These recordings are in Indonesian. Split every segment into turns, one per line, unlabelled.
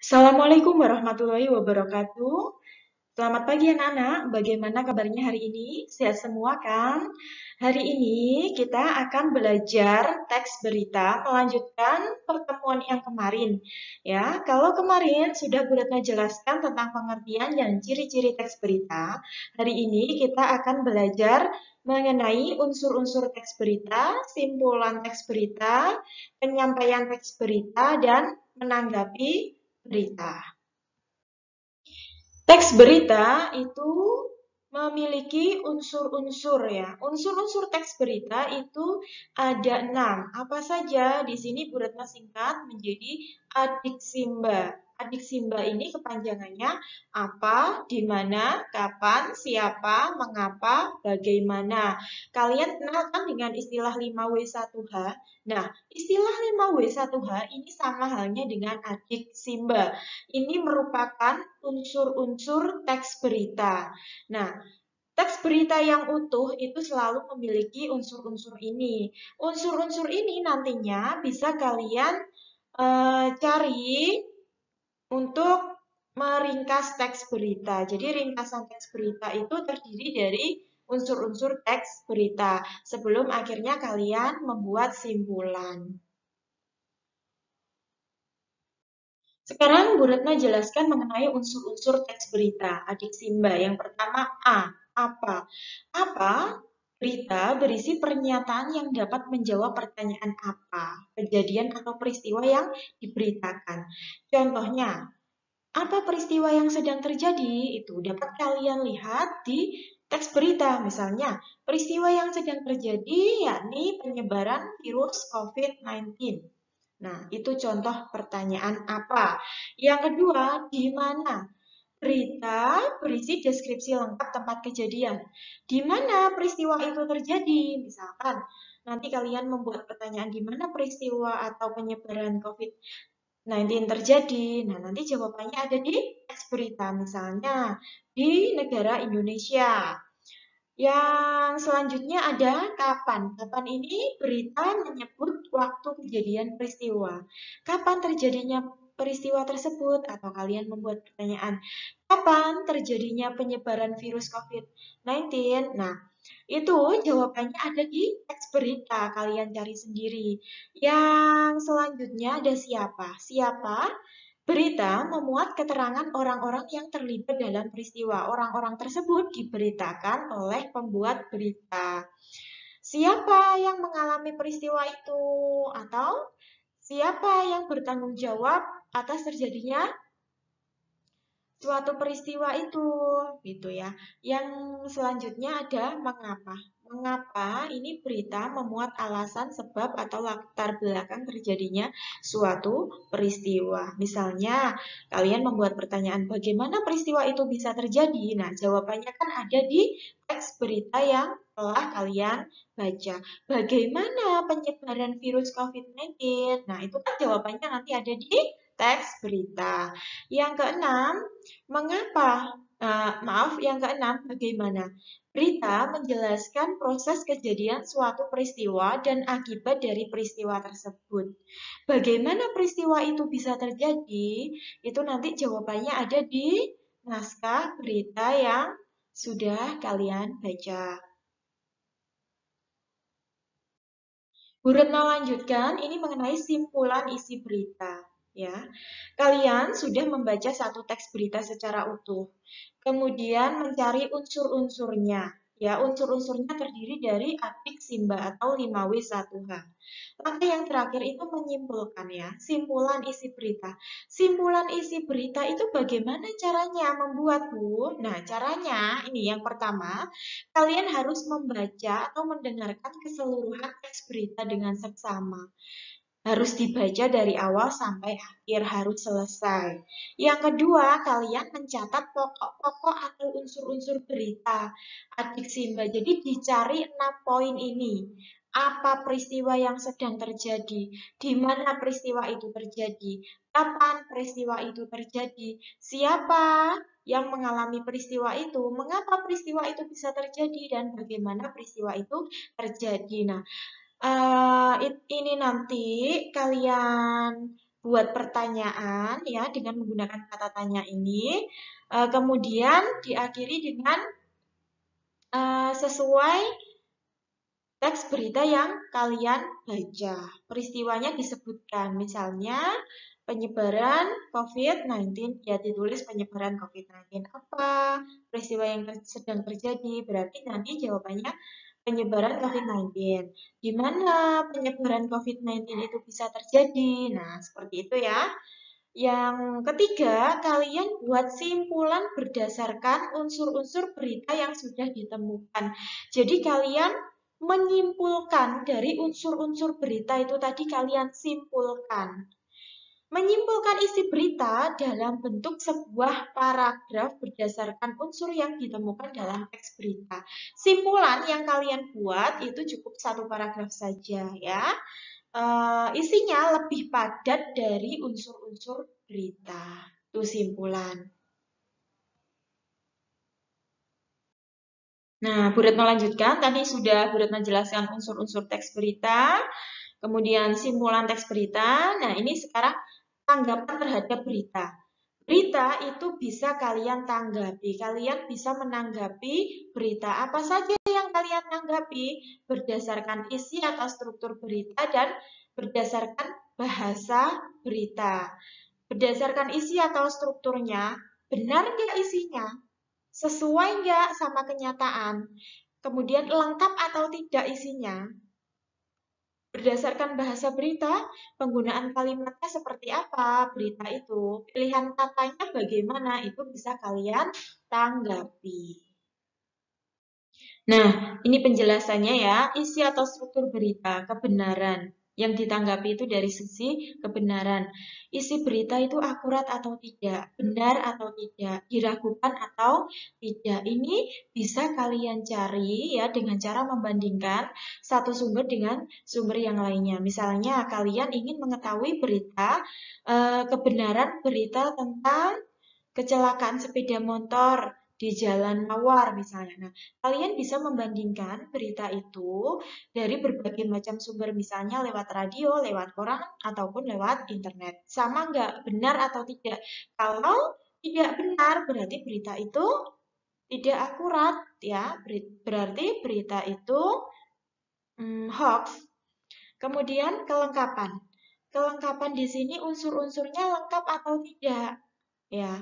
Assalamualaikum warahmatullahi wabarakatuh. Selamat pagi anak-anak, bagaimana kabarnya hari ini? Sehat semua kan? Hari ini kita akan belajar teks berita, melanjutkan pertemuan yang kemarin. Ya, kalau kemarin sudah Bu Retno jelaskan tentang pengertian dan ciri-ciri teks berita, hari ini kita akan belajar mengenai unsur-unsur teks berita, simpulan teks berita, penyampaian teks berita, dan menanggapi berita. Teks berita itu memiliki unsur-unsur ya. Unsur-unsur teks berita itu ada 6. Apa saja? Di sini Bu Retno singkat menjadi adiksimba. Adiksimba ini kepanjangannya apa, di mana, kapan, siapa, mengapa, bagaimana. Kalian kenal kan dengan istilah 5W1H? Nah, istilah 5W1H ini sama halnya dengan adiksimba. Ini merupakan unsur-unsur teks berita. Nah, teks berita yang utuh itu selalu memiliki unsur-unsur ini. Unsur-unsur ini nantinya bisa kalian cari untuk meringkas teks berita. Jadi ringkasan teks berita itu terdiri dari unsur-unsur teks berita sebelum akhirnya kalian membuat simpulan. Sekarang Bu Retno jelaskan mengenai unsur-unsur teks berita. Adik Simba, yang pertama A. Apa? Apa? Berita berisi pernyataan yang dapat menjawab pertanyaan apa, kejadian atau peristiwa yang diberitakan. Contohnya, apa peristiwa yang sedang terjadi? Itu dapat kalian lihat di teks berita. Misalnya, peristiwa yang sedang terjadi yakni penyebaran virus COVID-19. Nah, itu contoh pertanyaan apa. Yang kedua, di mana? Berita berisi deskripsi lengkap tempat kejadian. Di mana peristiwa itu terjadi? Misalkan, nanti kalian membuat pertanyaan di mana peristiwa atau penyebaran COVID-19 terjadi. Nah, nanti jawabannya ada di teks berita. Misalnya, di negara Indonesia. Yang selanjutnya ada kapan. Kapan ini berita menyebut waktu kejadian peristiwa. Kapan terjadinya peristiwa tersebut? Atau kalian membuat pertanyaan, kapan terjadinya penyebaran virus COVID-19? Nah, itu jawabannya ada di teks berita. Kalian cari sendiri. Yang selanjutnya ada siapa. Siapa? Berita memuat keterangan orang-orang yang terlibat dalam peristiwa. Orang-orang tersebut diberitakan oleh pembuat berita. Siapa yang mengalami peristiwa itu? Atau siapa yang bertanggung jawab atas terjadinya suatu peristiwa itu, gitu ya. Yang selanjutnya ada mengapa. Mengapa ini berita memuat alasan sebab atau latar belakang terjadinya suatu peristiwa. Misalnya, kalian membuat pertanyaan bagaimana peristiwa itu bisa terjadi? Nah, jawabannya kan ada di teks berita yang telah kalian baca. Bagaimana penyebaran virus COVID-19? Nah, itu kan jawabannya nanti ada di teks berita. Yang keenam, mengapa? Maaf, yang keenam, bagaimana? Berita menjelaskan proses kejadian suatu peristiwa dan akibat dari peristiwa tersebut. Bagaimana peristiwa itu bisa terjadi? Itu nanti jawabannya ada di naskah berita yang sudah kalian baca. Bu Retno lanjutkan, ini mengenai simpulan isi berita. Ya, kalian sudah membaca satu teks berita secara utuh, kemudian mencari unsur-unsurnya. Ya, unsur-unsurnya terdiri dari adik simba atau 5W1H. Langkah yang terakhir itu menyimpulkan ya, simpulan isi berita. Simpulan isi berita itu bagaimana caranya membuat, Bu? Nah, caranya ini yang pertama, kalian harus membaca atau mendengarkan keseluruhan teks berita dengan seksama. Harus dibaca dari awal sampai akhir, harus selesai. Yang kedua, kalian mencatat pokok-pokok atau unsur-unsur berita. Adik Simba, jadi dicari 6 poin ini. Apa peristiwa yang sedang terjadi? Di mana peristiwa itu terjadi? Kapan peristiwa itu terjadi? Siapa yang mengalami peristiwa itu? Mengapa peristiwa itu bisa terjadi? Dan bagaimana peristiwa itu terjadi? Nah, ini nanti kalian buat pertanyaan ya dengan menggunakan kata tanya ini, kemudian diakhiri dengan sesuai teks berita yang kalian baca. Peristiwanya disebutkan, misalnya penyebaran COVID-19, ya ditulis penyebaran COVID-19 apa, peristiwa yang sedang terjadi, berarti nanti jawabannya penyebaran COVID-19. Di mana penyebaran COVID-19 itu bisa terjadi? Nah, seperti itu ya. Yang ketiga, kalian buat simpulan berdasarkan unsur-unsur berita yang sudah ditemukan. Jadi kalian menyimpulkan dari unsur-unsur berita itu tadi kalian simpulkan. Menyimpulkan isi berita dalam bentuk sebuah paragraf berdasarkan unsur yang ditemukan dalam teks berita. Simpulan yang kalian buat itu cukup satu paragraf saja ya. Isinya lebih padat dari unsur-unsur berita. Itu simpulan. Nah, Bu Retno lanjutkan. Tadi sudah Bu Retno jelaskan unsur-unsur teks berita, kemudian simpulan teks berita. Nah, ini sekarang tanggapan terhadap berita. Berita itu bisa kalian tanggapi. Kalian bisa menanggapi berita apa saja yang kalian tanggapi berdasarkan isi atau struktur berita dan berdasarkan bahasa berita. Berdasarkan isi atau strukturnya, benar nggak isinya? Sesuai nggak sama kenyataan? Kemudian lengkap atau tidak isinya? Berdasarkan bahasa berita, penggunaan kalimatnya seperti apa berita itu, pilihan katanya bagaimana, itu bisa kalian tanggapi. Nah, ini penjelasannya ya, isi atau struktur berita, kebenaran. Yang ditanggapi itu dari sisi kebenaran. Isi berita itu akurat atau tidak, benar atau tidak, diragukan atau tidak. Ini bisa kalian cari ya dengan cara membandingkan satu sumber dengan sumber yang lainnya. Misalnya kalian ingin mengetahui berita, kebenaran berita tentang kecelakaan sepeda motor di Jalan Mawar misalnya. Nah, kalian bisa membandingkan berita itu dari berbagai macam sumber, misalnya lewat radio, lewat koran, ataupun lewat internet. Sama nggak? Benar atau tidak? Kalau tidak benar, berarti berita itu tidak akurat, ya. Berarti berita itu hoax. Kemudian kelengkapan. Kelengkapan di sini unsur-unsurnya lengkap atau tidak? Ya,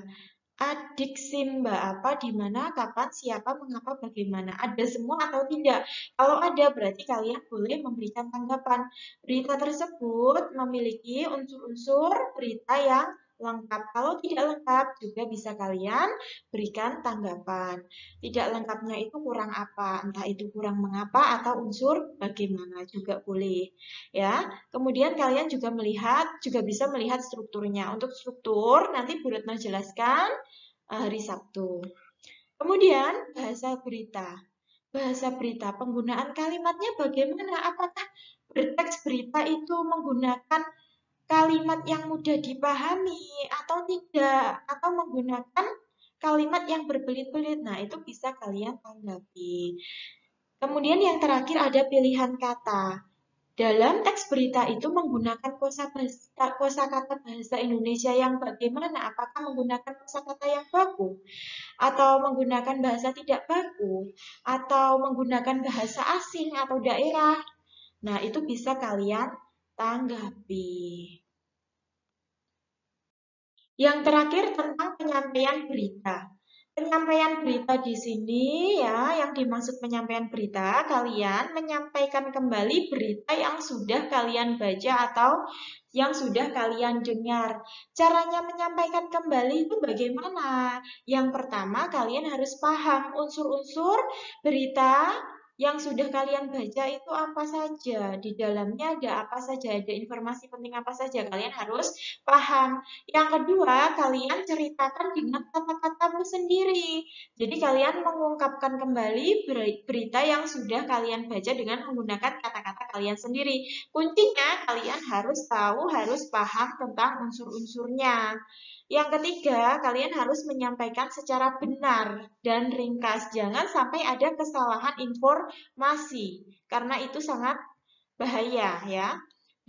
adik Simba apa, di mana, kapan, siapa, mengapa, bagaimana. Ada semua atau tidak? Kalau ada, berarti kalian boleh memberikan tanggapan. Berita tersebut memiliki unsur-unsur berita yang lengkap. Kalau tidak lengkap, juga bisa kalian berikan tanggapan. Tidak lengkapnya itu kurang apa? Entah itu kurang mengapa atau unsur bagaimana juga boleh. Ya, kemudian kalian juga bisa melihat strukturnya. Untuk struktur, nanti Bu Retno jelaskan hari Sabtu. Kemudian bahasa berita. Bahasa berita, penggunaan kalimatnya bagaimana? Apakah berteks berita itu menggunakan kalimat yang mudah dipahami atau tidak? Atau menggunakan kalimat yang berbelit-belit? Nah, itu bisa kalian tanggapi. Kemudian yang terakhir ada pilihan kata. Dalam teks berita itu menggunakan kosakata bahasa Indonesia yang bagaimana? Apakah menggunakan kosakata yang baku? Atau menggunakan bahasa tidak baku? Atau menggunakan bahasa asing atau daerah? Nah, itu bisa kalian tanggapi. Yang terakhir tentang penyampaian berita. Penyampaian berita di sini ya, yang dimaksud penyampaian berita, kalian menyampaikan kembali berita yang sudah kalian baca atau yang sudah kalian dengar. Caranya menyampaikan kembali itu bagaimana? Yang pertama, kalian harus paham unsur-unsur berita yang sudah kalian baca itu apa saja. Di dalamnya ada apa saja, ada informasi penting apa saja. Kalian harus paham. Yang kedua, kalian ceritakan dengan kata-katamu sendiri. Jadi kalian mengungkapkan kembali berita yang sudah kalian baca dengan menggunakan kata-kata kalian sendiri. Kuncinya kalian harus tahu, harus paham tentang unsur-unsurnya. Yang ketiga, kalian harus menyampaikan secara benar dan ringkas. Jangan sampai ada kesalahan informasi, karena itu sangat bahaya ya.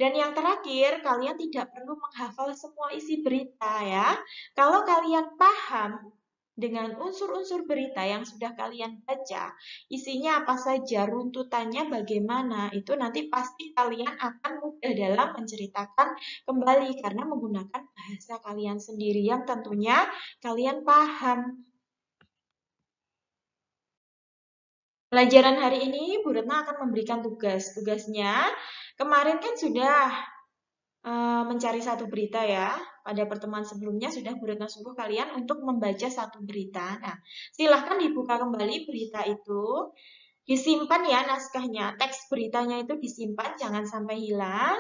Dan yang terakhir, kalian tidak perlu menghafal semua isi berita ya. Kalau kalian paham dengan unsur-unsur berita yang sudah kalian baca, isinya apa saja, runtutannya bagaimana, itu nanti pasti kalian akan mudah dalam menceritakan kembali karena menggunakan bahasa kalian sendiri yang tentunya kalian paham. Pelajaran hari ini Bu Retno akan memberikan tugas. Tugasnya kemarin kan sudah mencari satu berita ya. Pada pertemuan sebelumnya sudah Bu Retno suruh kalian untuk membaca satu berita. Nah, silahkan dibuka kembali berita itu. Disimpan ya naskahnya, teks beritanya itu disimpan, jangan sampai hilang.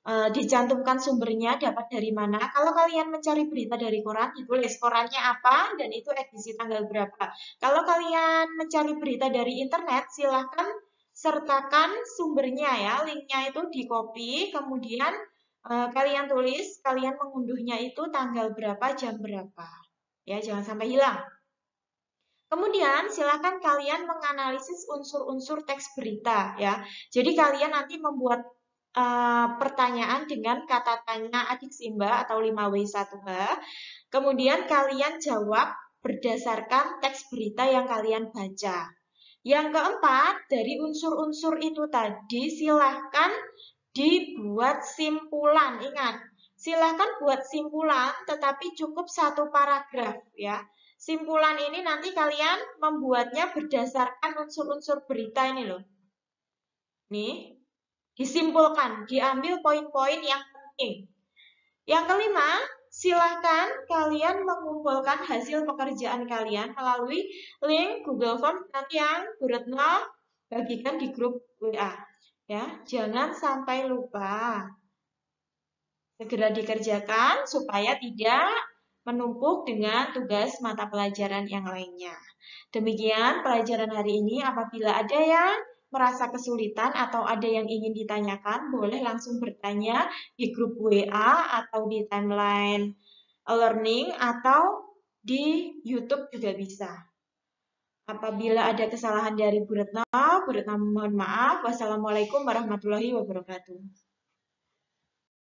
Dicantumkan sumbernya, dapat dari mana. Kalau kalian mencari berita dari koran, ditulis korannya apa dan itu edisi tanggal berapa. Kalau kalian mencari berita dari internet, silahkan sertakan sumbernya ya, linknya itu di copy, kemudian kalian tulis, kalian mengunduhnya itu tanggal berapa, jam berapa. Ya, jangan sampai hilang. Kemudian silakan kalian menganalisis unsur-unsur teks berita ya. Jadi kalian nanti membuat pertanyaan dengan kata tanya adik Simba atau 5W1H. Kemudian kalian jawab berdasarkan teks berita yang kalian baca. Yang keempat, dari unsur-unsur itu tadi silahkan dibuat simpulan. Ingat, silahkan buat simpulan tetapi cukup satu paragraf ya. Simpulan ini nanti kalian membuatnya berdasarkan unsur-unsur berita ini loh. Nih, disimpulkan, diambil poin-poin yang penting. Yang kelima, silahkan kalian mengumpulkan hasil pekerjaan kalian melalui link Google Form nanti yang Bu Retno bagikan di grup WA. Ya, jangan sampai lupa. Segera dikerjakan supaya tidak menumpuk dengan tugas mata pelajaran yang lainnya. Demikian pelajaran hari ini. Apabila ada yang merasa kesulitan atau ada yang ingin ditanyakan, boleh langsung bertanya di grup WA atau di timeline learning atau di YouTube juga bisa. Apabila ada kesalahan dari Bu Retno mohon maaf. Wassalamualaikum warahmatullahi wabarakatuh.